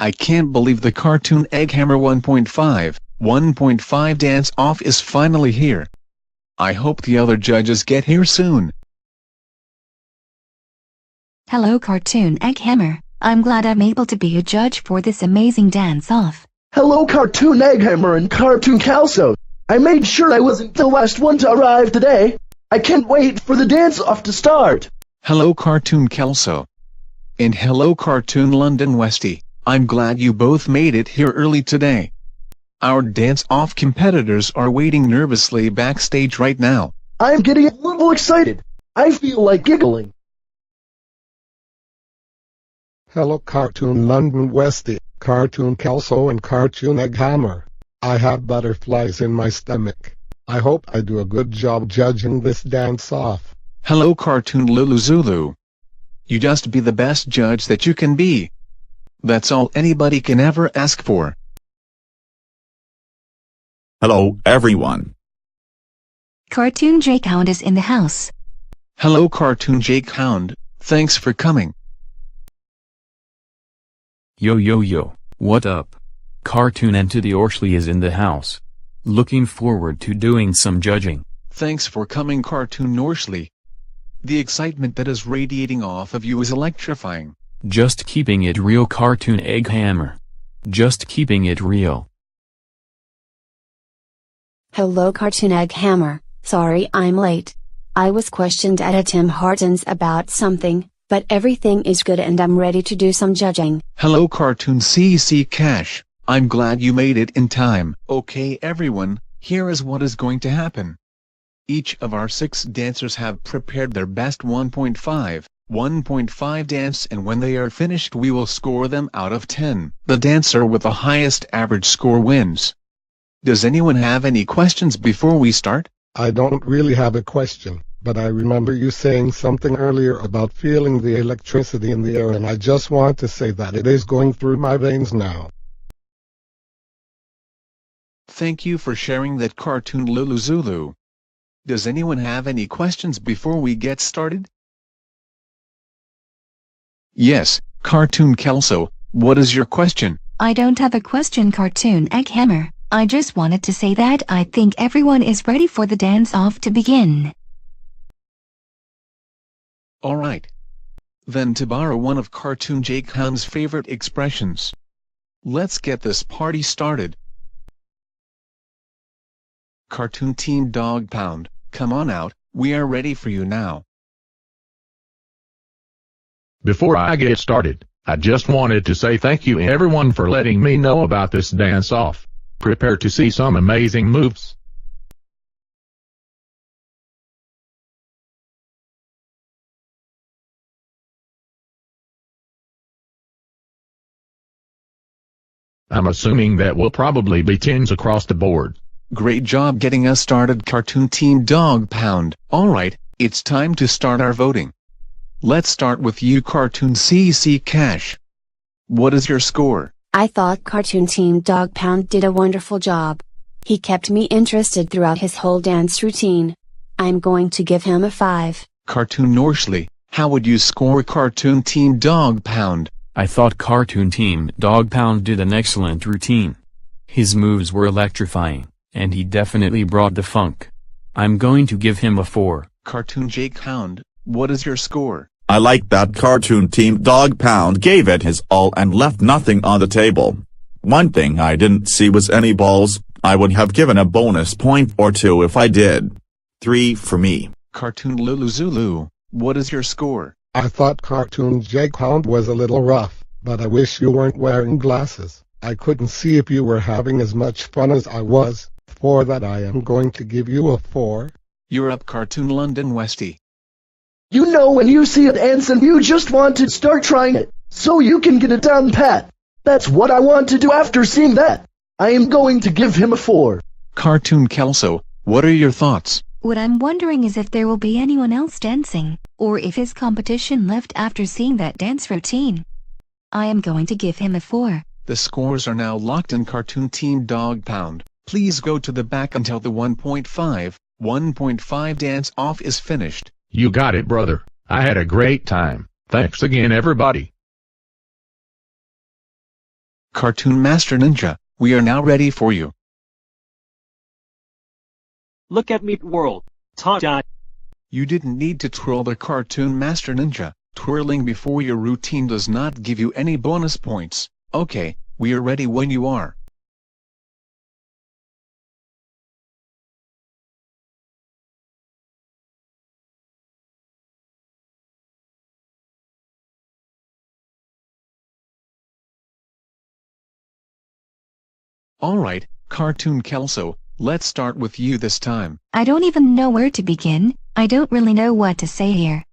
I can't believe the cartoon Egghammer 1.5 dance-off is finally here. I hope the other judges get here soon. Hello Cartoon Egghammer, I'm glad I'm able to be a judge for this amazing dance-off. Hello Cartoon Egghammer and Cartoon Calso. I made sure I wasn't the last one to arrive today. I can't wait for the dance-off to start. Hello Cartoon Calso. And hello Cartoon London Westie, I'm glad you both made it here early today. Our dance-off competitors are waiting nervously backstage right now. I'm getting a little excited. I feel like giggling. Hello Cartoon London Westie, Cartoon Calso and Cartoon Egghammer. I have butterflies in my stomach. I hope I do a good job judging this dance-off. Hello Cartoon Lulu Zulu. You just be the best judge that you can be. That's all anybody can ever ask for. Hello, everyone. Cartoon Jake Hound is in the house. Hello Cartoon Jake Hound, thanks for coming. Yo, what up? Cartoon Entity Orsley is in the house. Looking forward to doing some judging. Thanks for coming Cartoon Norsley. The excitement that is radiating off of you is electrifying. Just keeping it real Cartoon Egghammer. Just keeping it real. Hello Cartoon Egghammer, sorry I'm late. I was questioned at a Tim Hortons about something, but everything is good and I'm ready to do some judging. Hello Cartoon CC Cash, I'm glad you made it in time. Okay everyone, here is what is going to happen. Each of our 6 dancers have prepared their best 1.5 dance, and when they are finished we will score them out of 10. The dancer with the highest average score wins. Does anyone have any questions before we start? I don't really have a question, but I remember you saying something earlier about feeling the electricity in the air, and I just want to say that it is going through my veins now. Thank you for sharing that Cartoon Lulu Zulu. Does anyone have any questions before we get started? Yes, Cartoon Kelso, what is your question? I don't have a question Cartoon Egghammer, I just wanted to say that I think everyone is ready for the dance-off to begin. Alright. Then to borrow one of Cartoon Jake Hound's favorite expressions. Let's get this party started. Cartoon Team Dog Pound, come on out, we are ready for you now. Before I get started, I just wanted to say thank you everyone for letting me know about this dance-off. Prepare to see some amazing moves. I'm assuming that will probably be 10s across the board. Great job getting us started Cartoon Team Dog Pound. Alright, it's time to start our voting. Let's start with you Cartoon CC Cash. What is your score? I thought Cartoon Team Dog Pound did a wonderful job. He kept me interested throughout his whole dance routine. I'm going to give him a 5. Cartoon Norsley, how would you score Cartoon Team Dog Pound? I thought Cartoon Team Dog Pound did an excellent routine. His moves were electrifying, and he definitely brought the funk. I'm going to give him a 4. Cartoon Jake Hound, what is your score? I like that Cartoon Team Dog Pound gave it his all and left nothing on the table. One thing I didn't see was any balls. I would have given a bonus point or 2 if I did. 3 for me. Cartoon Lulu Zulu, what is your score? I thought Cartoon Jake Hound was a little rough, but I wish you weren't wearing glasses. I couldn't see if you were having as much fun as I was. For that I am going to give you a 4. You're up Cartoon London Westie. You know when you see a dance and you just want to start trying it, so you can get it down pat. That's what I want to do after seeing that. I am going to give him a 4. Cartoon Kelso, what are your thoughts? What I'm wondering is if there will be anyone else dancing, or if his competition left after seeing that dance routine. I am going to give him a 4. The scores are now locked in Cartoon Team Dog Pound. Please go to the back until the 1.5 dance-off is finished. You got it, brother. I had a great time. Thanks again, everybody. Cartoon Master Ninja, we are now ready for you. Look at me world. Ta-da. You didn't need to twirl the Cartoon Master Ninja. Twirling before your routine does not give you any bonus points. Okay, we are ready when you are. Alright, Cartoon Kelso, let's start with you this time. I don't even know where to begin. I don't really know what to say here.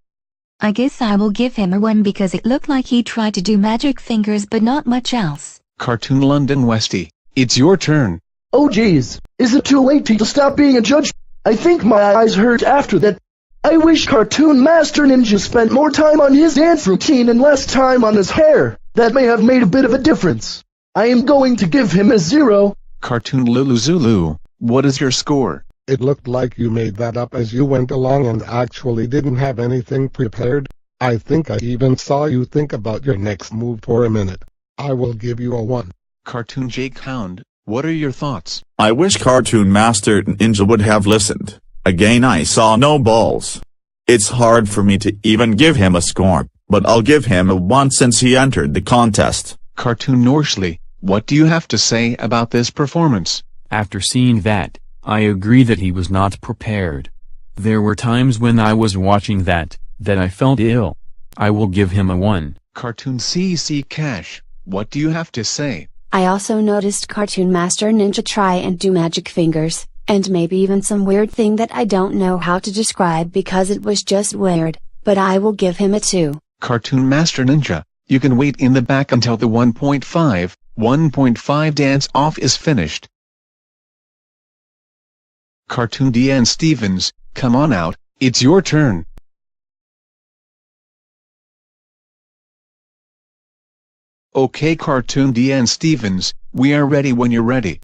I guess I will give him a 1 because it looked like he tried to do magic fingers but not much else. Cartoon London Westie, it's your turn. Oh geez, is it too late to stop being a judge? I think my eyes hurt after that. I wish Cartoon Master Ninja spent more time on his dance routine and less time on his hair. That may have made a bit of a difference. I am going to give him a 0. Cartoon Lulu Zulu, what is your score? It looked like you made that up as you went along and actually didn't have anything prepared. I think I even saw you think about your next move for a minute. I will give you a 1. Cartoon Jake Hound, what are your thoughts? I wish Cartoon Master Ninja would have listened. Again I saw no balls. It's hard for me to even give him a score, but I'll give him a 1 since he entered the contest. Cartoon Norsley, what do you have to say about this performance? After seeing that, I agree that he was not prepared. There were times when I was watching that I felt ill. I will give him a 1. Cartoon CC Cash, what do you have to say? I also noticed Cartoon Master Ninja try and do magic fingers, and maybe even some weird thing that I don't know how to describe because it was just weird, but I will give him a 2. Cartoon Master Ninja, you can wait in the back until the 1.5 dance off is finished. Cartoon Deanne Stevens, come on out, it's your turn. Okay Cartoon Deanne Stevens, we are ready when you're ready.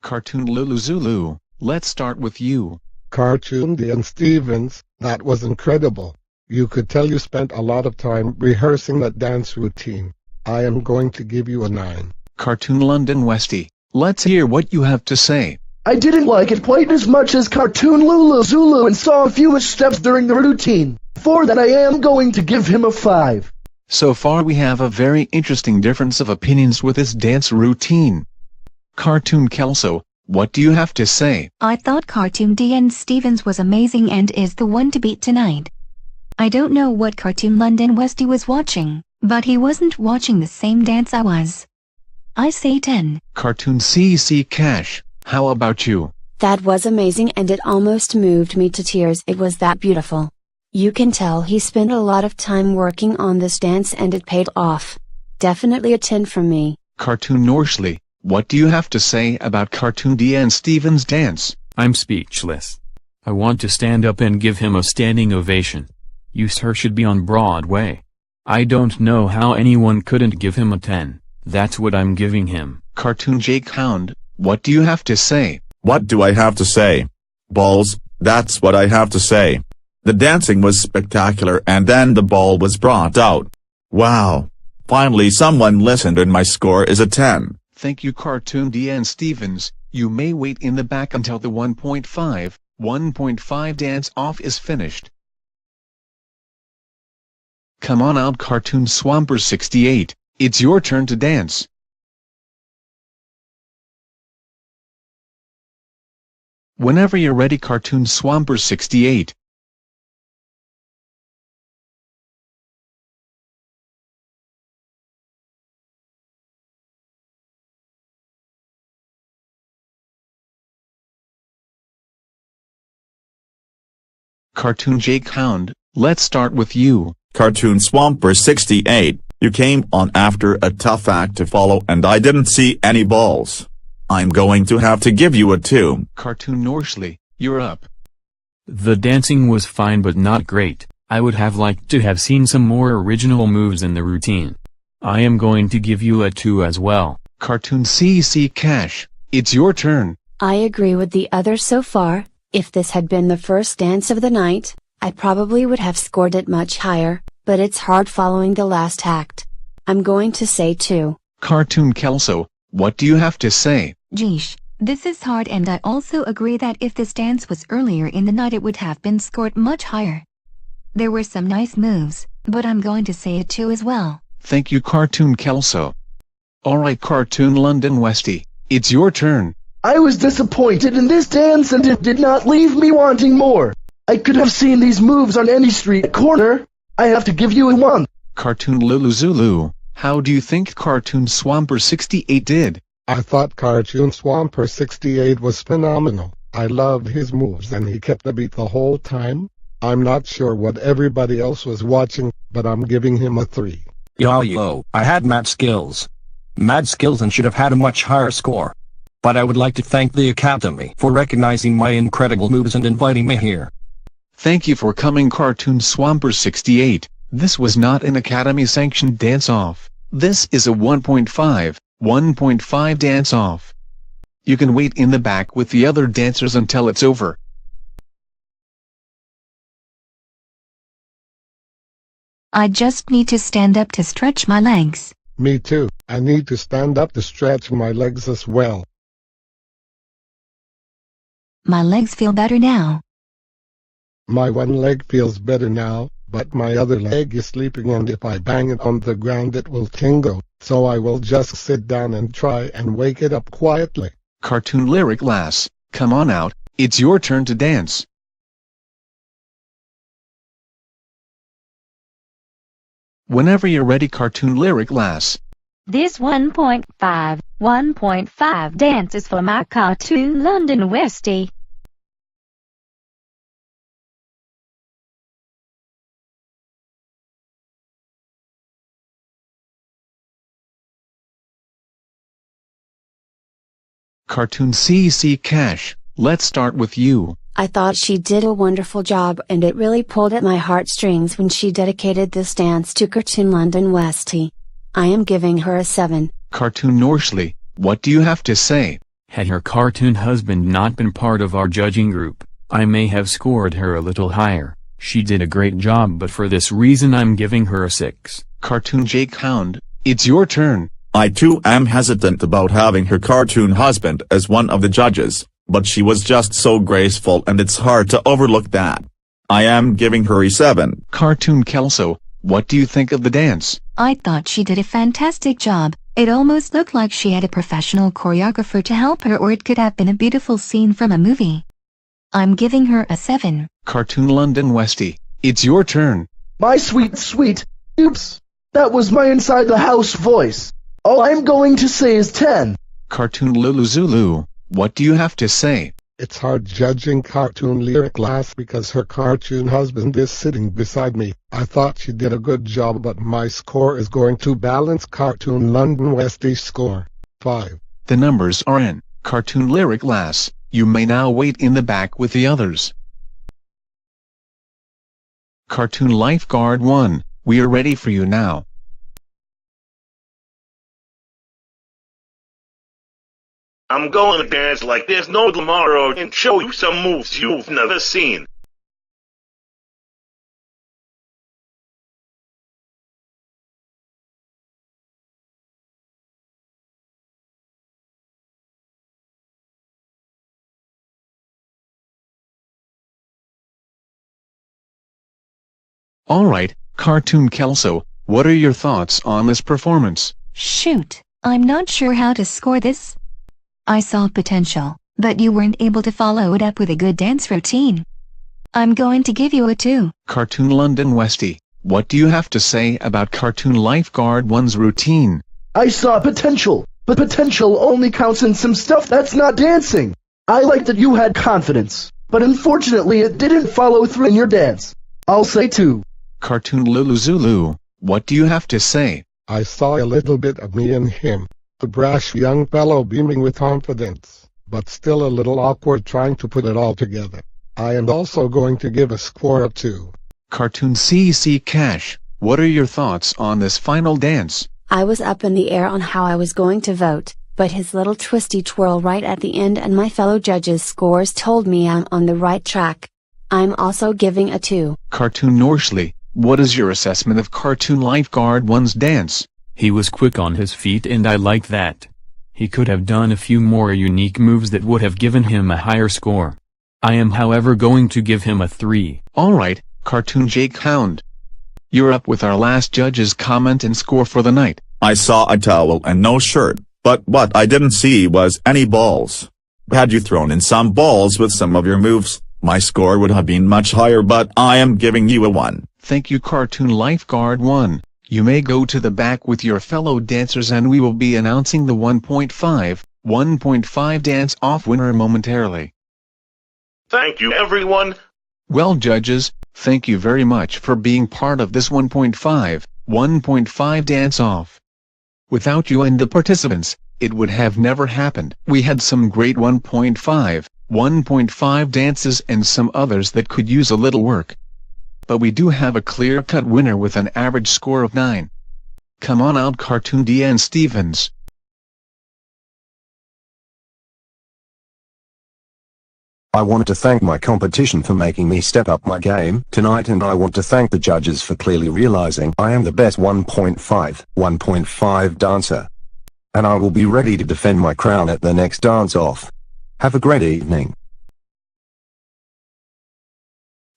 Cartoon Lulu Zulu, let's start with you. Cartoon Dean Stevens, that was incredible. You could tell you spent a lot of time rehearsing that dance routine. I am going to give you a 9. Cartoon London Westie, let's hear what you have to say. I didn't like it quite as much as Cartoon Lulu Zulu and saw a few missteps during the routine. For that I am going to give him a 5. So far we have a very interesting difference of opinions with this dance routine. Cartoon Kelso, what do you have to say? I thought Cartoon Deanne Stevens was amazing and is the one to beat tonight. I don't know what Cartoon London Westie was watching, but he wasn't watching the same dance I was. I say 10. Cartoon CC Cash, how about you? That was amazing and it almost moved me to tears. It was that beautiful. You can tell he spent a lot of time working on this dance and it paid off. Definitely a 10 from me. Cartoon Norsley, what do you have to say about Cartoon Deanne Stevens' dance? I'm speechless. I want to stand up and give him a standing ovation. You sir should be on Broadway. I don't know how anyone couldn't give him a 10. That's what I'm giving him. Cartoon Jake Hound, what do you have to say? What do I have to say? Balls, that's what I have to say. The dancing was spectacular and then the ball was brought out. Wow. Finally someone listened and my score is a 10. Thank you Cartoon Deanne Stevens, you may wait in the back until the 1.5 dance off is finished. Come on out Cartoon Swamper 68, it's your turn to dance. Whenever you're ready Cartoon Swamper 68. Cartoon Jake Hound, let's start with you. Cartoon Swamper 68, You came on after a tough act to follow and I didn't see any balls. I'm going to have to give you a 2. Cartoon Norsley, you're up. The dancing was fine but not great. I would have liked to have seen some more original moves in the routine. I am going to give you a 2 as well. Cartoon CC Cash, it's your turn. I agree with the others so far. If this had been the first dance of the night, I probably would have scored it much higher, but it's hard following the last act. I'm going to say 2. Cartoon Kelso, what do you have to say? Geesh, this is hard, and I also agree that if this dance was earlier in the night it would have been scored much higher. There were some nice moves, but I'm going to say a 2 as well. Thank you, Cartoon Kelso. Alright, Cartoon London Westy, it's your turn. I was disappointed in this dance and it did not leave me wanting more. I could have seen these moves on any street corner. I have to give you a 1. Cartoon Lulu Zulu, how do you think Cartoon Swamper 68 did? I thought Cartoon Swamper 68 was phenomenal. I loved his moves and he kept the beat the whole time. I'm not sure what everybody else was watching, but I'm giving him a 3. Yo, I had mad skills. Mad skills and should have had a much higher score. But I would like to thank the Academy for recognizing my incredible moves and inviting me here. Thank you for coming, Cartoon Swamper 68. This was not an Academy-sanctioned dance-off. This is a 1.5 dance-off. You can wait in the back with the other dancers until it's over. I just need to stand up to stretch my legs. Me too. I need to stand up to stretch my legs as well. My legs feel better now. My one leg feels better now, but my other leg is sleeping and if I bang it on the ground it will tingle, so I will just sit down and try and wake it up quietly. Cartoon Lyric Lass, come on out, it's your turn to dance. Whenever you're ready, Cartoon Lyric Lass. This 1.5 dance is for my Cartoon London Westie. Cartoon CC Cash, let's start with you. I thought she did a wonderful job and it really pulled at my heartstrings when she dedicated this dance to Cartoon London Westie. I am giving her a 7. Cartoon Norsley, what do you have to say? Had her cartoon husband not been part of our judging group, I may have scored her a little higher. She did a great job, but for this reason I'm giving her a 6. Cartoon Jake Hound, it's your turn. I too am hesitant about having her cartoon husband as one of the judges, but she was just so graceful and it's hard to overlook that. I am giving her a 7. Cartoon Kelso, what do you think of the dance? I thought she did a fantastic job. It almost looked like she had a professional choreographer to help her, or it could have been a beautiful scene from a movie. I'm giving her a 7. Cartoon London Westie, it's your turn. My sweet, oops, that was my inside the house voice. All I'm going to say is 10. Cartoon Lulu Zulu, what do you have to say? It's hard judging Cartoon Lyric Lass because her cartoon husband is sitting beside me. I thought she did a good job, but my score is going to balance Cartoon London Westie's score. 5. The numbers are in. Cartoon Lyric Lass, you may now wait in the back with the others. Cartoon Lifeguard 1, we are ready for you now. I'm going to dance like there's no tomorrow and show you some moves you've never seen. Alright, Cartoon Kelso, what are your thoughts on this performance? Shoot, I'm not sure how to score this. I saw potential, but you weren't able to follow it up with a good dance routine. I'm going to give you a 2. Cartoon London Westie, what do you have to say about Cartoon Lifeguard 1's routine? I saw potential, but potential only counts in some stuff that's not dancing. I like that you had confidence, but unfortunately it didn't follow through in your dance. I'll say 2. Cartoon Lulu Zulu, what do you have to say? I saw a little bit of me in him. A brash young fellow beaming with confidence, but still a little awkward trying to put it all together. I am also going to give a score of 2. Cartoon CC Cash, what are your thoughts on this final dance? I was up in the air on how I was going to vote, but his little twisty twirl right at the end and my fellow judges' scores told me I'm on the right track. I'm also giving a 2. Cartoon Norsley, what is your assessment of Cartoon Lifeguard 1's dance? He was quick on his feet and I like that. He could have done a few more unique moves that would have given him a higher score. I am however going to give him a 3. Alright, Cartoon Jake Hound. You're up with our last judge's comment and score for the night. I saw a towel and no shirt, but what I didn't see was any balls. Had you thrown in some balls with some of your moves, my score would have been much higher, but I am giving you a 1. Thank you, Cartoon Lifeguard 1. You may go to the back with your fellow dancers and we will be announcing the 1.5 dance-off winner momentarily. Thank you, everyone. Well, judges, thank you very much for being part of this 1.5 dance-off. Without you and the participants, it would have never happened. We had some great 1.5 dances and some others that could use a little work. But we do have a clear-cut winner with an average score of 9. Come on out, Cartoon DN Stevens. I wanted to thank my competition for making me step up my game tonight, and I want to thank the judges for clearly realizing I am the best 1.5 dancer. And I will be ready to defend my crown at the next dance-off. Have a great evening.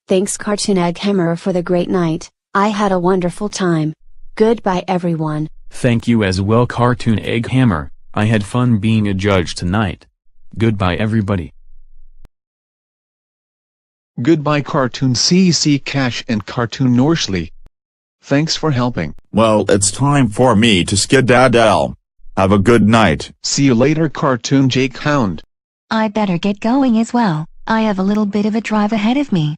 Thanks Cartoon Egghammer for the great night. I had a wonderful time. Goodbye everyone. Thank you as well, Cartoon Egghammer. I had fun being a judge tonight. Goodbye everybody. Goodbye, Cartoon CC Cash and Cartoon Norsley. Thanks for helping. Well, it's time for me to skedaddle. Have a good night. See you later, Cartoon Jake Hound. I better get going as well. I have a little bit of a drive ahead of me.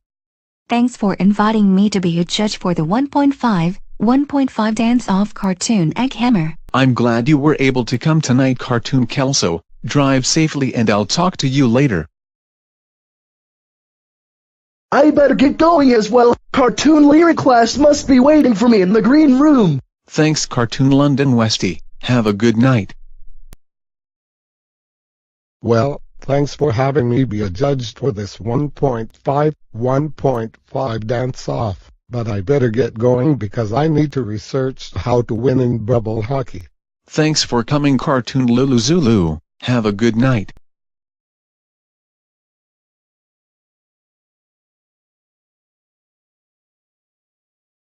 Thanks for inviting me to be a judge for the 1.5 dance-off Cartoon Egghammer. I'm glad you were able to come tonight, Cartoon Kelso. Drive safely and I'll talk to you later. I better get going as well. Cartoon lyric class must be waiting for me in the green room. Thanks, Cartoon London Westie. Have a good night. Well, thanks for having me be a judge for this 1.5 dance-off, but I better get going because I need to research how to win in bubble hockey. Thanks for coming, Cartoon Lulu Zulu. Have a good night.